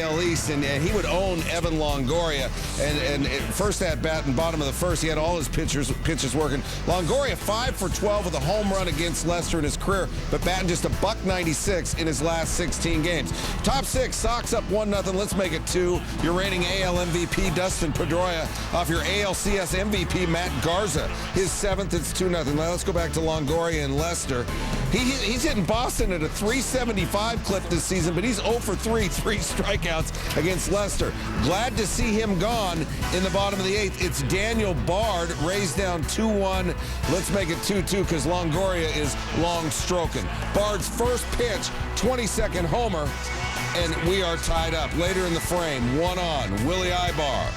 AL East, and he would own Evan Longoria. And first at bat and bottom of the first, he had all his pitches working. Longoria 5 for 12 with a home run against Leicester in his career, but batting just a $196 in his last 16 games. Top 6, Sox up 1-0. Let's make it 2. Your reigning AL MVP, Dustin Pedroia, off your ALCS MVP, Matt Garza. His 7th, it's 2-0. Now let's go back to Longoria and Leicester. He's hitting Boston at a 375 clip this season, but he's 0 for 3 strikeouts against Leicester. Glad to see him gone in the bottom of the 8th. It's Daniel Bard, raised down 2-1. Let's make it 2-2 because Longoria is long stroking. Bard's first pitch, 22nd homer, and we are tied up. Later in the frame, 1 on. Willie Ibar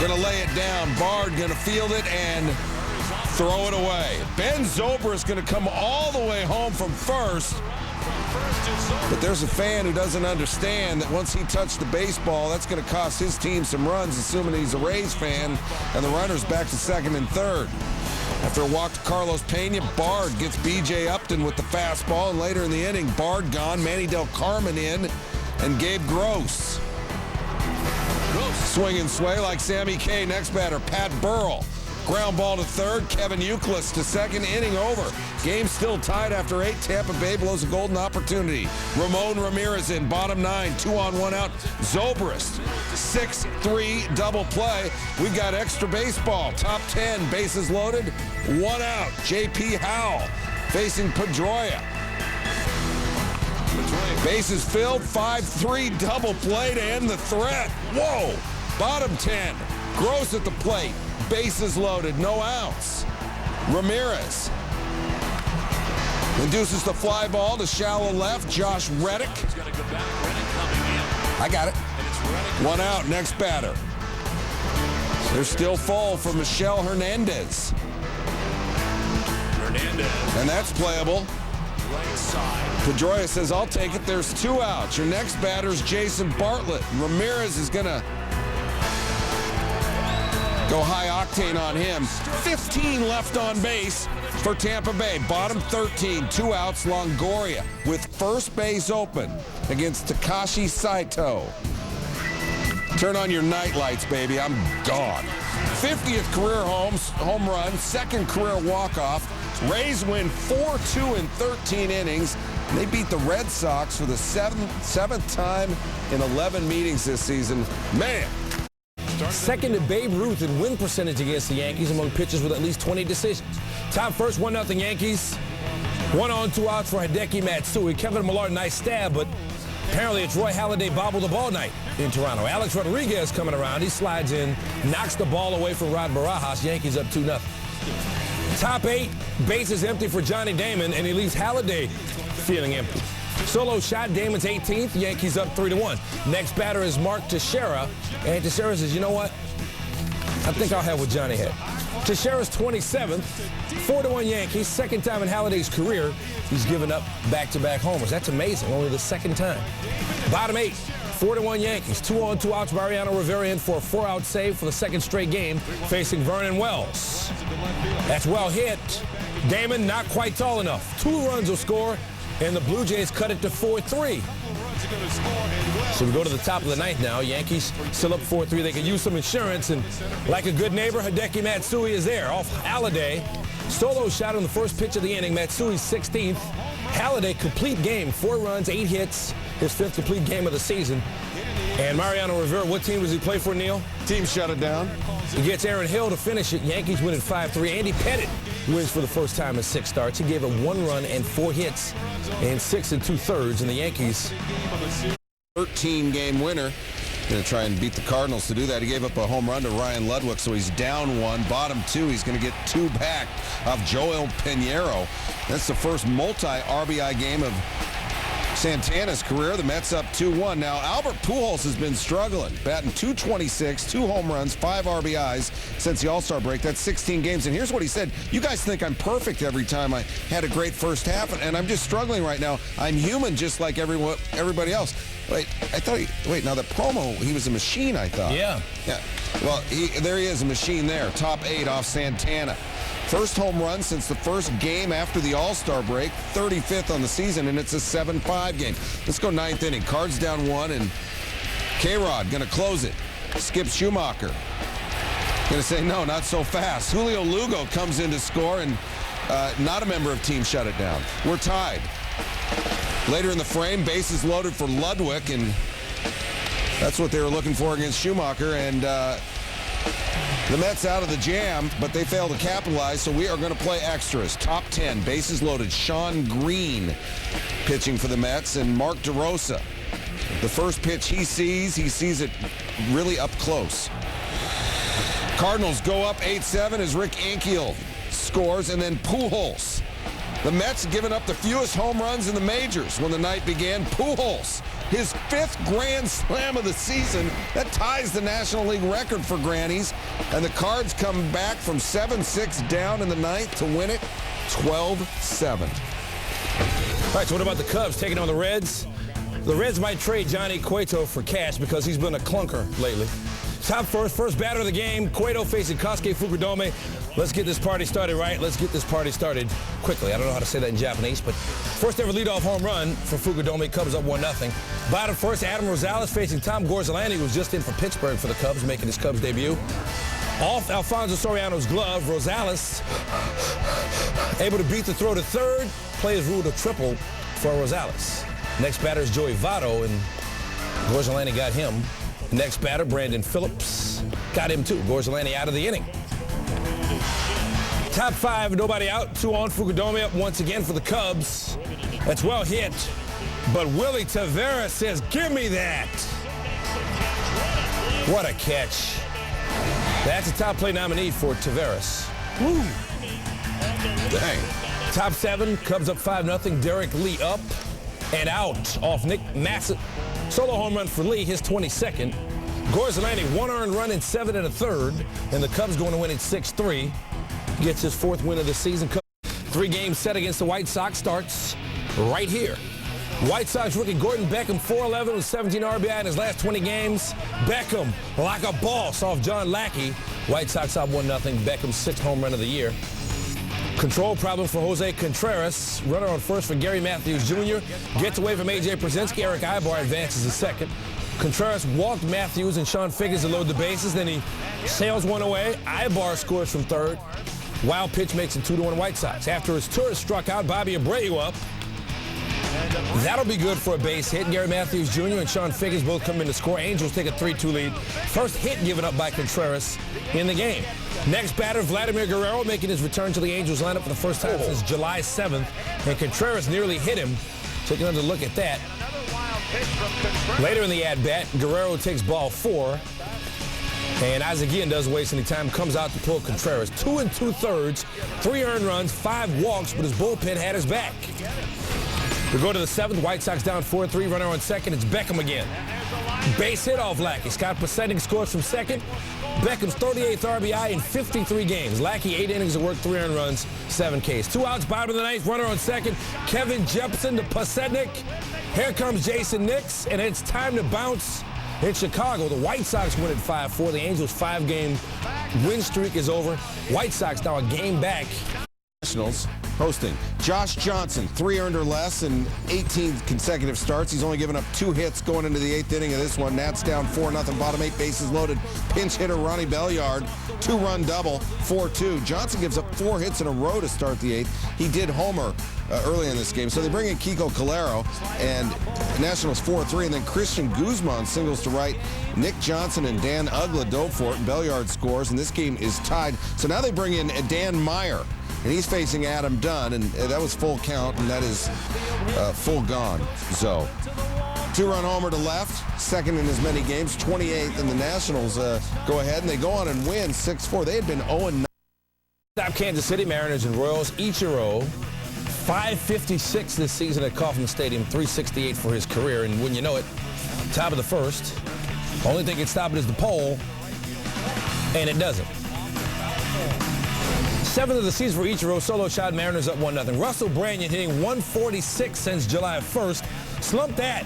gonna lay it down. Bard gonna field it and throw it away. Ben Zobrist gonna come all the way home from first. But there's a fan who doesn't understand that once he touched the baseball, that's going to cost his team some runs, assuming he's a Rays fan, and the runner's back to second and third. After a walk to Carlos Pena, Bard gets B.J. Upton with the fastball, and later in the inning, Bard gone, Manny Del Carmen in, and Gabe Gross. Swing and sway like Sammy K. Next batter, Pat Burrell. Ground ball to third, Kevin Youkilis to second, inning over. Game still tied after 8. Tampa Bay blows a golden opportunity. Ramon Ramirez in, bottom 9, 2 on, 1 out. Zobrist, 6-3 double play. We've got extra baseball. Top 10, bases loaded, 1 out. J.P. Howell facing Pedroia. Bases filled, 5-3 double play to end the threat. Whoa! Bottom 10, Gross at the plate. Bases loaded, no outs. Ramirez induces the fly ball to shallow left. Josh Reddick. I got it. 1 out, next batter. They're still full for Michel Hernandez. And that's playable. Pedroia says, I'll take it. There's 2 outs. Your next batter is Jason Bartlett. Ramirez is going to go high octane on him. 15 left on base for Tampa Bay. Bottom 13, 2 outs. Longoria with first base open against Takashi Saito. Turn on your night lights, baby. I'm gone. 50th career home run, 2nd career walk-off. Rays win 4-2 in 13 innings. They beat the Red Sox for the 7th time in 11 meetings this season. Man. Second to Babe Ruth in win percentage against the Yankees among pitchers with at least 20 decisions. Top first, 1-0 Yankees. 1 on, 2 outs for Hideki Matsui. Kevin Millard, nice stab, but apparently it's Roy Halladay bobble the ball night in Toronto. Alex Rodriguez coming around. He slides in, knocks the ball away from Rod Barajas. Yankees up 2-0. Top 8, bases empty for Johnny Damon, and he leaves Halladay feeling empty. Solo shot, Damon's 18th, Yankees up 3-1. Next batter is Mark Teixeira, and Teixeira says, you know what? I think I'll have what Johnny had. Teixeira's 27th, 4-1 Yankees, 2nd time in Halladay's career he's given up back-to-back homers. That's amazing, only the 2nd time. Bottom 8, 4-1 Yankees, 2 on, 2 outs. Mariano Rivera in for a 4-out save for the 2nd straight game, facing Vernon Wells. That's well hit. Damon not quite tall enough. 2 runs will score, and the Blue Jays cut it to 4-3. So we go to the top of the 9th now. Yankees still up 4-3. They can use some insurance, and like a good neighbor, Hideki Matsui is there. Off Halladay. Solo shot on the first pitch of the inning. Matsui's 16th. Halladay, complete game. 4 runs, 8 hits. His 5th complete game of the season. And Mariano Rivera, what team does he play for, Neil? Team shut it down. He gets Aaron Hill to finish it. Yankees win at 5-3. Andy Pettitte wins for the first time in 6 starts. He gave it 1 run and 4 hits in 6 2/3. And the Yankees 13-game winner. Going to try and beat the Cardinals to do that. He gave up a home run to Ryan Ludwig, so he's down 1. Bottom 2, he's going to get 2 back of Joel Pinheiro. That's the first multi-RBI game of Santana's career. The Mets up 2-1. Now, Albert Pujols has been struggling, batting .226, 2 home runs, 5 RBIs since the All-Star break. That's 16 games. And here's what he said. You guys think I'm perfect every time I had a great first half, and I'm just struggling right now. I'm human just like everybody else. Wait, now the promo, he was a machine, I thought. Yeah. Well, there he is, a machine there. Top 8 off Santana. First home run since the first game after the All-Star break, 35th on the season, and it's a 7-5 game. Let's go 9th inning. Cards down 1, and K-Rod going to close it. Skip Schumacher. Going to say, no, not so fast. Julio Lugo comes in to score, and not a member of team shut it down. We're tied. Later in the frame, bases loaded for Ludwig, and that's what they were looking for against Schumacher. And the Mets out of the jam, but they failed to capitalize, so we are going to play extras. Top 10, bases loaded. Sean Green pitching for the Mets, and Mark DeRosa. The first pitch he sees it really up close. Cardinals go up 8-7 as Rick Ankiel scores, and then Pujols. The Mets given up the fewest home runs in the majors when the night began. Pujols, his 5th grand slam of the season. That ties the National League record for grannies. And the Cards come back from 7-6 down in the 9th to win it 12-7. All right, so what about the Cubs taking on the Reds? The Reds might trade Johnny Cueto for cash because he's been a clunker lately. Top first batter of the game, Cueto facing Kosuke Fukudome. Let's get this party started right. Let's get this party started quickly. I don't know how to say that in Japanese, but first ever leadoff home run for Fukudome. Cubs up 1-0. Bottom first, Adam Rosales facing Tom Gorzolany, who was just in for Pittsburgh for the Cubs, making his Cubs debut. Off Alfonso Soriano's glove, Rosales able to beat the throw to third. Players ruled a triple for Rosales. Next batter is Joey Votto, and Gorzolany got him. Next batter, Brandon Phillips, got him too. Gorzolany out of the inning. Top 5, nobody out. 2 on. Fukudome up once again for the Cubs. That's well hit, but Willie Taveras says, give me that. What a catch. That's a top play nominee for Taveras. Woo. Dang. Top 7, Cubs up 5-0. Derek Lee up and out off Nick Massett. Solo home run for Lee, his 22nd. Gorzolany, 1 earned run in 7 1/3, and the Cubs going to win it 6-3. Gets his 4th win of the season. 3-game set against the White Sox starts right here. White Sox rookie Gordon Beckham, 4-11 with 17 RBI in his last 20 games. Beckham, like a boss off John Lackey. White Sox up 1-0. Beckham's 6th home run of the year. Control problem for Jose Contreras. Runner on first for Gary Matthews Jr. Gets away from A.J. Przinsky. Eric Ibar advances to second. Contreras walked Matthews and Sean Figgins to load the bases. Then he sails one away. Ibar scores from third. Wild pitch makes it 2-1 White Sox. After his tourist struck out, Bobby Abreu up. That'll be good for a base hit. Gary Matthews Jr. and Sean Figgins both come in to score. Angels take a 3-2 lead. First hit given up by Contreras in the game. Next batter, Vladimir Guerrero, making his return to the Angels lineup for the first time since July 7th. And Contreras nearly hit him. Take another look at that. Later in the at-bat, Guerrero takes ball 4. And as again doesn't waste any time, comes out to pull Contreras. 2 2/3, 3 earned runs, 5 walks, but his bullpen had his back. We go to the 7th. White Sox down 4-3. Runner on second. It's Beckham again. Base hit off Lackey. Scott Podsednik scores from second. Beckham's 38th RBI in 53 games. Lackey 8 innings of work, 3 earned runs, 7 Ks. 2 outs, bottom of the 9th. Runner on second. Kevin Jepson to Podsednik. Here comes Jason Nix, and it's time to bounce in Chicago. The White Sox win at 5-4. The Angels' 5-game win streak is over. White Sox now a game back. Nationals hosting. Josh Johnson, 3 earned or less in 18 consecutive starts. He's only given up 2 hits going into the 8th inning of this one. Nats down 4-0, bottom 8, bases loaded. Pinch hitter Ronnie Belliard, 2-run double, 4-2. Johnson gives up 4 hits in a row to start the 8th. He did homer early in this game. So they bring in Kiko Calero, and Nationals 4-3, and then Christian Guzman singles to right. Nick Johnson and Dan Ugla dove for it. Belliard scores, and this game is tied. So now they bring in Dan Meyer, and he's facing Adam Dunn, and that was full count, and that is full gone. So 2-run homer to left, second in as many games, 28th, and the Nationals go ahead, and they go on and win 6-4. They had been 0-9. Stop Kansas City Mariners and Royals. Ichiro, 556 this season at Kauffman Stadium, 368 for his career, and when you know it, top of the first. Only thing can stop it is the pole, and it doesn't. 7th of the season for Ichiro. Solo shot, Mariners up 1-0. Russell Branyan hitting 146 since July 1st. Slumped that.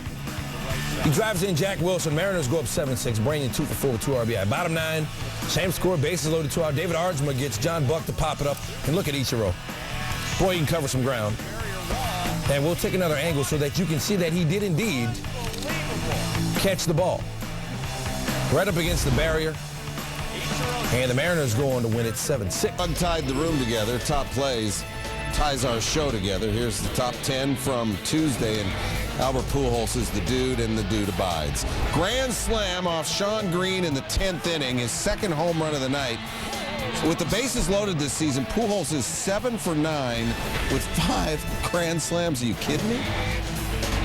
He drives in Jack Wilson. Mariners go up 7-6. Branyan 2 for 4 with 2 RBI. Bottom 9, same score, bases loaded, 2 out. David Ardsma gets John Buck to pop it up. And look at Ichiro. Boy, he can cover some ground. And we'll take another angle so that you can see that he did indeed catch the ball. Right up against the barrier. And the Mariners go on to win it 7-6. Doug tied the room together. Top plays ties our show together. Here's the top 10 from Tuesday, and Albert Pujols is the dude, and the dude abides. Grand slam off Sean Green in the 10th inning, his second home run of the night. With the bases loaded this season, Pujols is 7 for 9 with 5 grand slams. Are you kidding me?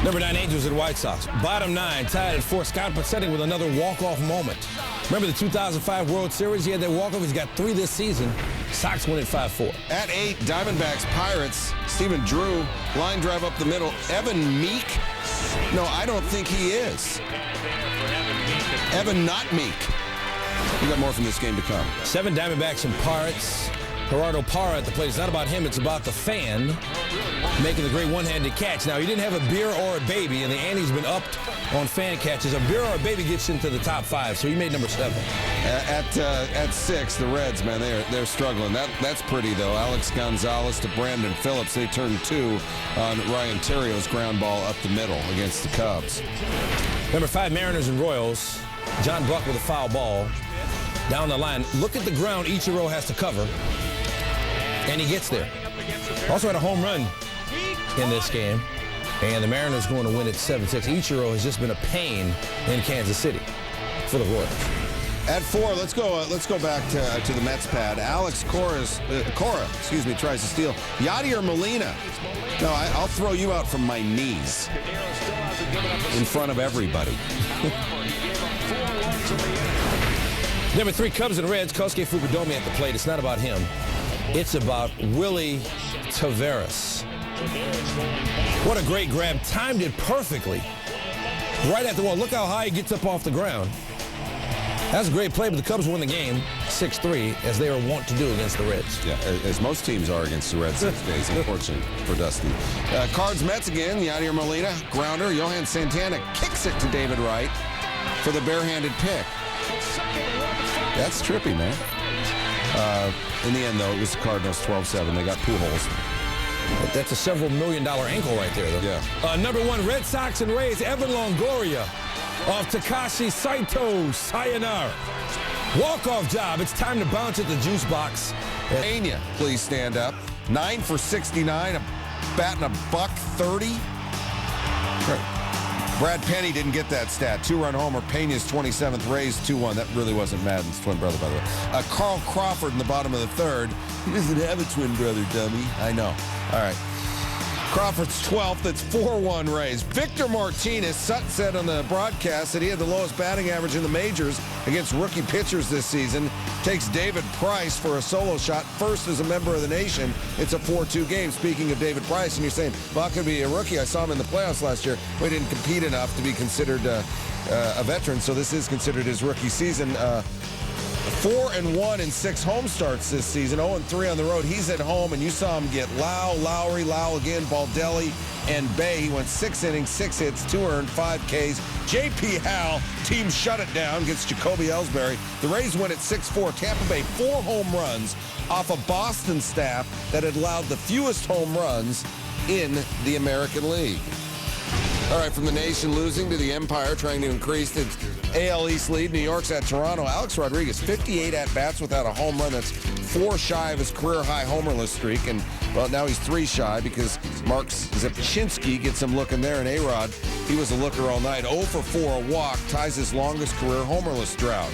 Number 9, Angels and White Sox. Bottom 9, tied at 4. Scott Pacetting with another walk-off moment. Remember the 2005 World Series? He had that walk-off. He's got 3 this season. Sox win at 5-4. At 8, Diamondbacks, Pirates. Stephen Drew, line drive up the middle. Evan Meek? No, I don't think he is. Evan not Meek. We got more from this game to come. 7, Diamondbacks and Pirates. Gerardo Parra at the plate. It's not about him. It's about the fan making the great one-handed catch. Now, he didn't have a beer or a baby, and the ante's been upped on fan catches. A beer or a baby gets into the top 5, so he made number 7. At 6, the Reds, man, they're struggling. That's pretty, though. Alex Gonzalez to Brandon Phillips. They turned 2 on Ryan Terrio's ground ball up the middle against the Cubs. Number 5, Mariners and Royals. John Buck with a foul ball down the line. Look at the ground Ichiro has to cover, and he gets there. Also had a home run in this game, and the Mariners going to win at 7-6. Ichiro has just been a pain in Kansas City for the Royals. At 4, let's go back to the Mets pad. Alex Cora tries to steal. Yadier Molina. No, I'll throw you out from my knees in front of everybody. Number 3, Cubs and Reds. Kosuke Fukudome at the plate. It's not about him. It's about Willie Taveras. What a great grab. Timed it perfectly. Right at the wall. Look how high he gets up off the ground. That's a great play, but the Cubs won the game 6-3, as they are wont to do against the Reds. Yeah, as most teams are against the Reds these days, unfortunately for Dusty. Cards Mets again. Yadier Molina, grounder. Johan Santana kicks it to David Wright for the barehanded pick. That's trippy, man. In the end, though, it was the Cardinals 12-7. They got Pujols. That's a several million-dollar ankle right there, though. Yeah. Number 1, Red Sox and Rays. Evan Longoria off Takashi Saito. Sayonara. Walk-off job. It's time to bounce at the juice box. Pena, please stand up. 9 for 69, batting a $130. Brad Penny didn't get that stat. 2-run homer. Pena's 27th, Rays 2-1. That really wasn't Madden's twin brother, by the way. Carl Crawford in the bottom of the 3rd. He doesn't have a twin brother, dummy. I know. All right. Crawford's 12th. It's 4-1 Rays. Victor Martinez, Sutton said on the broadcast that he had the lowest batting average in the majors against rookie pitchers this season. Takes David Price for a solo shot. First as a member of the nation. It's a 4-2 game. Speaking of David Price, and you're saying, well, how could be a rookie? I saw him in the playoffs last year. We didn't compete enough to be considered a veteran, so this is considered his rookie season. 4-1 in 6 home starts this season. 0-3 on the road. He's at home, and you saw him get Lau, Lowry, again, Baldelli, and Bay. He went 6 innings, 6 hits, 2 earned, 5 Ks. J.P. Howell, team shut it down, gets Jacoby Ellsbury. The Rays win at 6-4. Tampa Bay 4 home runs off a Boston staff that had allowed the fewest home runs in the American League. All right, from the nation losing to the Empire trying to increase its AL East lead. New York's at Toronto. Alex Rodriguez, 58 at-bats without a home run. That's 4 shy of his career-high homerless streak. And, well, now he's 3 shy because Mark Zepchinski gets him looking there. And A-Rod, he was a looker all night. 0 for 4, a walk, ties his longest career homerless drought.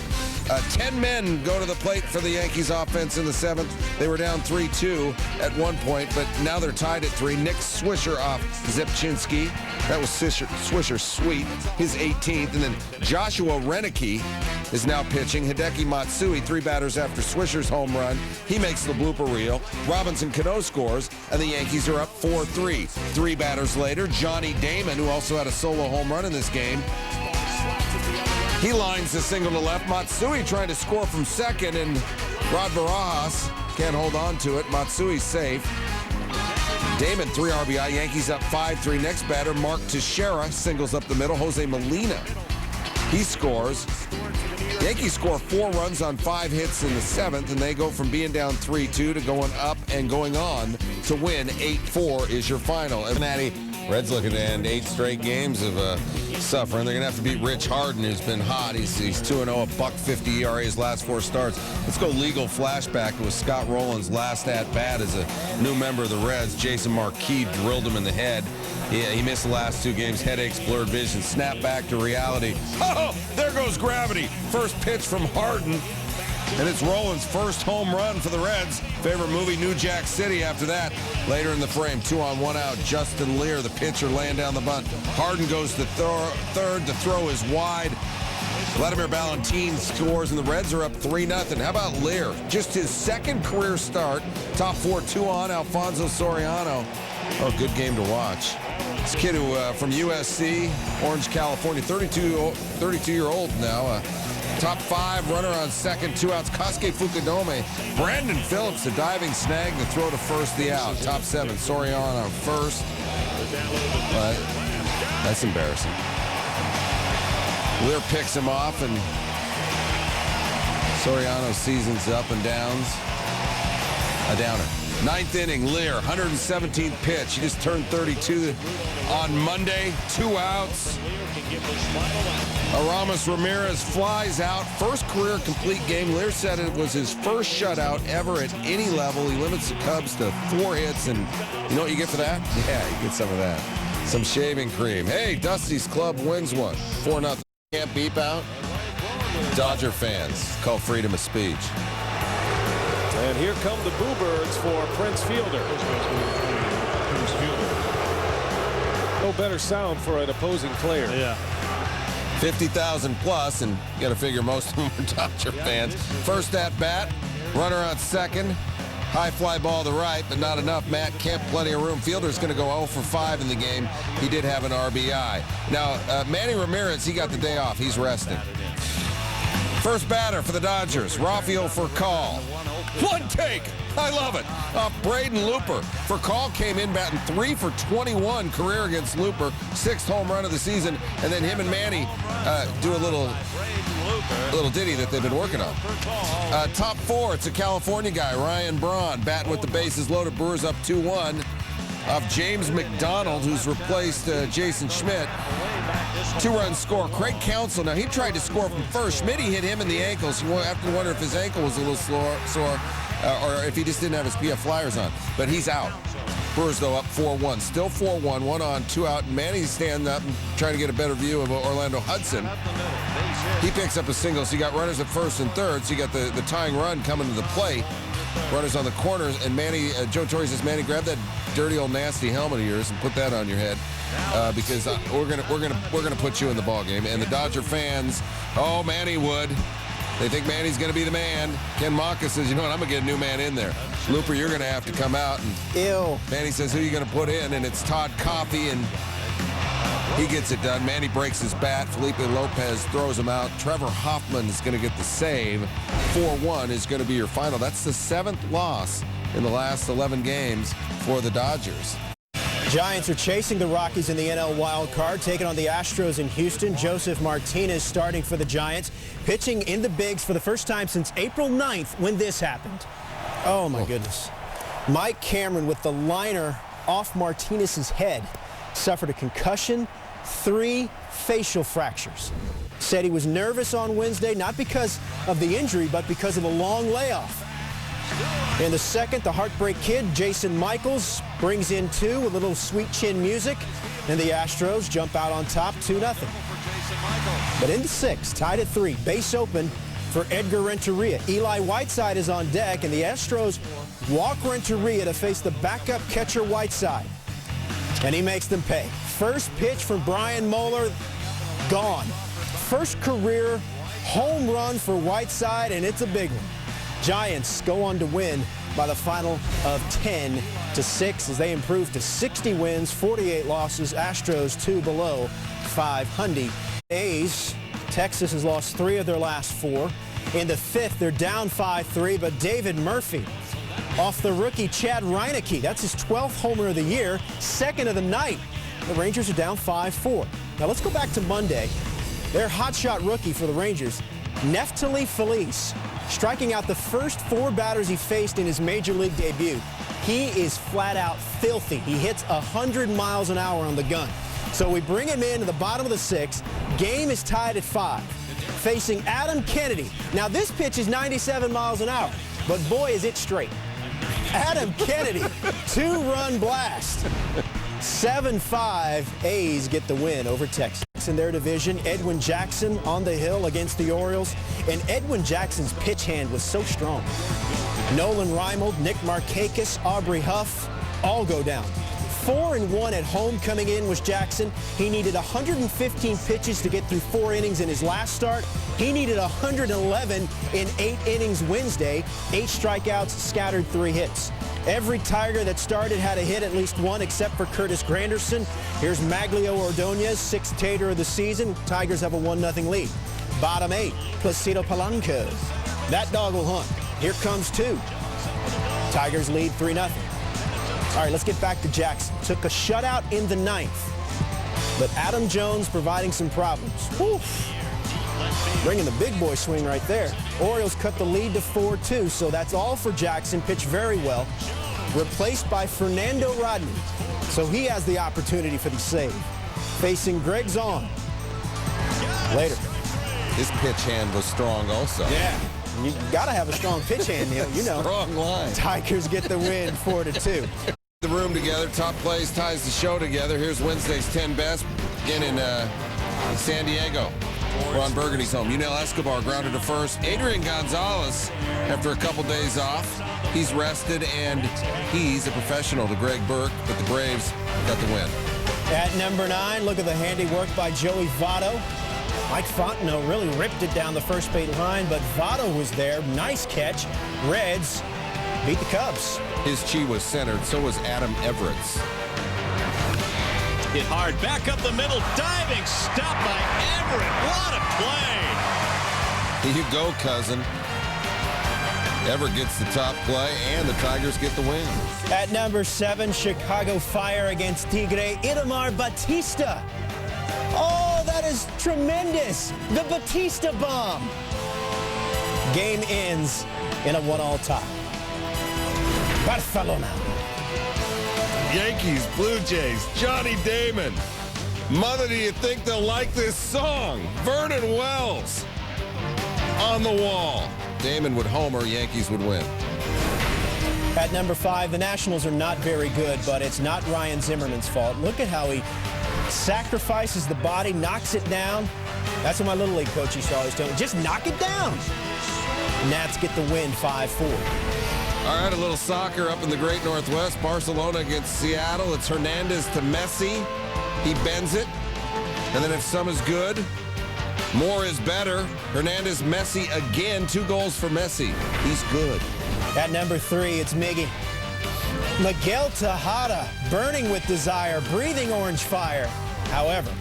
10 men go to the plate for the Yankees offense in the 7th. They were down 3-2 at one point, but now they're tied at 3. Nick Swisher off Zepchinski. That was Swisher's sweet, his 18th. And then Joshua Reneke is now pitching. Hideki Matsui, 3 batters after Swisher's home run. He makes the blooper reel. Robinson Cano scores, and the Yankees are up 4-3. 3 batters later, Johnny Damon, who also had a solo home run in this game, he lines the single to left. Matsui trying to score from second, and Rod Barajas can't hold on to it. Matsui's safe. Damon, 3 RBI. Yankees up 5-3. Next batter, Mark Teixeira, singles up the middle. Jose Molina, he scores. Yankees score 4 runs on 5 hits in the 7th, and they go from being down 3-2 to going up and going on to win 8-4 is your final. Cincinnati Reds looking to end 8 straight games of suffering. They're going to have to beat Rich Harden, who's been hot. He's 2-0, $1.50 ERA his last 4 starts. Let's go legal flashback. It was Scott Rowland's last at-bat as a new member of the Reds. Jason Marquis drilled him in the head. He missed the last 2 games, headaches, blurred vision, snap back to reality. Oh, there goes gravity. First pitch from Harden. And it's Rowland's first home run for the Reds. Favorite movie, New Jack City. After that, later in the frame, 2 on 1 out. Justin Lear, the pitcher, laying down the bunt. Harden goes to third. The throw is wide. Vladimir Valentin scores, and the Reds are up 3-0. How about Lear? Just his second career start. Top 4, 2 on. Alfonso Soriano. Oh, good game to watch. This kid who from USC, Orange, California, 32-year-old now. Top 5, runner on second, 2 outs. Kosuke Fukudome. Brandon Phillips, the diving snag, the throw to first, the out. Top 7, Soriano on first. But that's embarrassing. Lear picks him off, and Soriano's season's up and downs. A downer. 9th inning, Lear, 117th pitch. He just turned 32 on Monday. 2 outs. Aramis Ramirez flies out. First career complete game. Lear said it was his first shutout ever at any level. He limits the Cubs to 4 hits, and you know what you get for that? Yeah, you get some of that. Some shaving cream. Hey, Dusty's club wins one. 4-0. Can't beep out. Dodger fans call freedom of speech. And here come the Boo Birds for Prince Fielder. No better sound for an opposing player. Yeah. 50,000 plus, and you got to figure most of them are Dodger fans. First at bat, runner on second. High fly ball to right, but not enough. Matt Kemp, plenty of room. Fielder's going to go 0 for 5 in the game. He did have an RBI. Now, Manny Ramirez, he got the day off. He's resting. First batter for the Dodgers, Rafael Furcal. One take. I love it. Braden Looper. Furcal came in batting 3 for 21 career against Looper. 6th home run of the season. And then him and Manny do a little ditty that they've been working on. Top 4, it's a California guy, Ryan Braun, batting with the bases loaded. Brewers up 2-1. Of James McDonald, who's replaced Jason Schmidt. 2-run score. Craig Counsell, now he tried to score from first. Schmidt hit him in the ankles. You have to wonder if his ankle was a little sore or if he just didn't have his PF Flyers on. But he's out. Brewers, though, up 4-1. Still 4-1, 1 on, 2 out. And Manny's standing up and trying to get a better view of Orlando Hudson. He picks up a single, so you got runners at first and third. So you got the tying run coming to the plate. Runners on the corners, and Manny, Joe Torre says, Manny, grab that dirty old nasty helmet of yours and put that on your head, because we're gonna put you in the ball game. And the Dodger fans, oh, Manny would. They think Manny's gonna be the man. Ken Maka says, you know what, I'm gonna get a new man in there. Looper, you're gonna have to come out. And ew. Manny says, who are you gonna put in? And it's Todd Coffey, and he gets it done. Manny breaks his bat. Felipe Lopez throws him out. Trevor Hoffman is going to get the save. 4-1 is going to be your final. That's the 7th loss in the last 11 games for the Dodgers. Giants are chasing the Rockies in the NL wild card, taking on the Astros in Houston. Joseph Martinez starting for the Giants, pitching in the bigs for the first time since April 9th when this happened. Oh, my goodness. Mike Cameron with the liner off Martinez's head. Suffered a concussion, 3 facial fractures. Said he was nervous on Wednesday, not because of the injury, but because of a long layoff. In the second, the Heartbreak Kid, Jason Michaels, brings in 2 with a little sweet chin music, and the Astros jump out on top 2-0. But in the 6th, tied at 3, base open for Edgar Renteria. Eli Whiteside is on deck, and the Astros walk Renteria to face the backup catcher Whiteside. And he makes them pay. First pitch from Brian Moeller, gone. First career home run for Whiteside, and it's a big one. Giants go on to win by the final of 10-6 as they improve to 60 wins, 48 losses. Astros 2 below 500. A's, Texas has lost 3 of their last 4. In the 5th, they're down 5-3, but David Murphy off the rookie Chad Reineke. That's his 12th homer of the year, 2nd of the night. The Rangers are down 5-4. Now let's go back to Monday. Their hotshot rookie for the Rangers, Neftali Feliz, striking out the first 4 batters he faced in his major league debut. He is flat out filthy. He hits 100 miles an hour on the gun. So we bring him in to the bottom of the 6th. Game is tied at 5. Facing Adam Kennedy. Now this pitch is 97 miles an hour, but boy is it straight. Adam Kennedy, 2-run blast. 7-5, A's get the win over Texas. In their division, Edwin Jackson on the hill against the Orioles, and Edwin Jackson's pitch hand was so strong. Nolan Reimold, Nick Markakis, Aubrey Huff all go down. 4-1 at home coming in was Jackson. He needed 115 pitches to get through 4 innings in his last start. He needed 111 in 8 innings Wednesday. 8 strikeouts, scattered 3 hits. Every Tiger that started had a hit, at least one, except for Curtis Granderson. Here's Maglio Ordonez, 6th Tater of the season. Tigers have a 1-0 lead. Bottom 8, Placido Polanco. That dog will hunt. Here comes 2. Tigers lead 3-0. All right, let's get back to Jackson. Took a shutout in the 9th, but Adam Jones providing some problems. Whew. Bringing the big boy swing right there. Orioles cut the lead to 4-2, so that's all for Jackson. Pitched very well. Replaced by Fernando Rodney, so he has the opportunity for the save. Facing Greg Zahn. Later. His pitch hand was strong also. Yeah. You got to have a strong pitch hand, Neil. You know. Strong line. Tigers get the win, 4-2. The room together, top plays ties the show together. Here's Wednesday's 10 best. Again in San Diego. Ron Burgundy's home. Yunel Escobar grounded to first. Adrian Gonzalez, after a couple days off, he's rested, and he's a professional to Greg Burke, but the Braves got the win. At number 9, look at the handiwork by Joey Votto. Mike Fontenot really ripped it down the first base line, but Votto was there. Nice catch. Reds beat the Cubs. His chi was centered, so was Adam Everett's. Hit hard, back up the middle, diving, stop by Everett. What a play! Here you go, cousin. Everett gets the top play, and the Tigers get the win. At number 7, Chicago Fire against Tigre, Itamar Batista. Oh, that is tremendous. The Batista bomb. Game ends in a 1-all tie. Barcelona. Yankees, Blue Jays, Johnny Damon. Mother, do you think they'll like this song? Vernon Wells on the wall. Damon would homer, Yankees would win. At number 5, the Nationals are not very good, but it's not Ryan Zimmerman's fault. Look at how he sacrifices the body, knocks it down. That's what my Little League coach used to always tell me. Just knock it down. Nats get the win, 5-4. All right, a little soccer up in the Great Northwest. Barcelona against Seattle. It's Hernandez to Messi. He bends it. And then if some is good, more is better. Hernandez, Messi again. 2 goals for Messi. He's good. At number 3, it's Miggy. Miguel Tejada, burning with desire, breathing orange fire. However,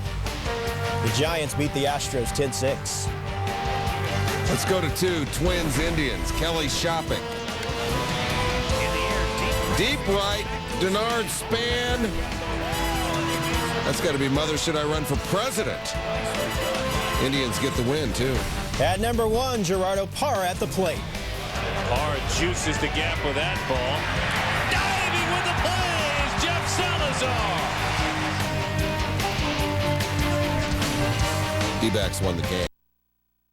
the Giants beat the Astros 10-6. Let's go to 2, Twins, Indians. Kelly shopping. Deep right, Denard Span. That's got to be Mother Should I Run for President. Indians get the win, too. At number 1, Gerardo Parra at the plate. Parra juices the gap with that ball. Diving with the play is Jeff Salazar. D-backs won the game.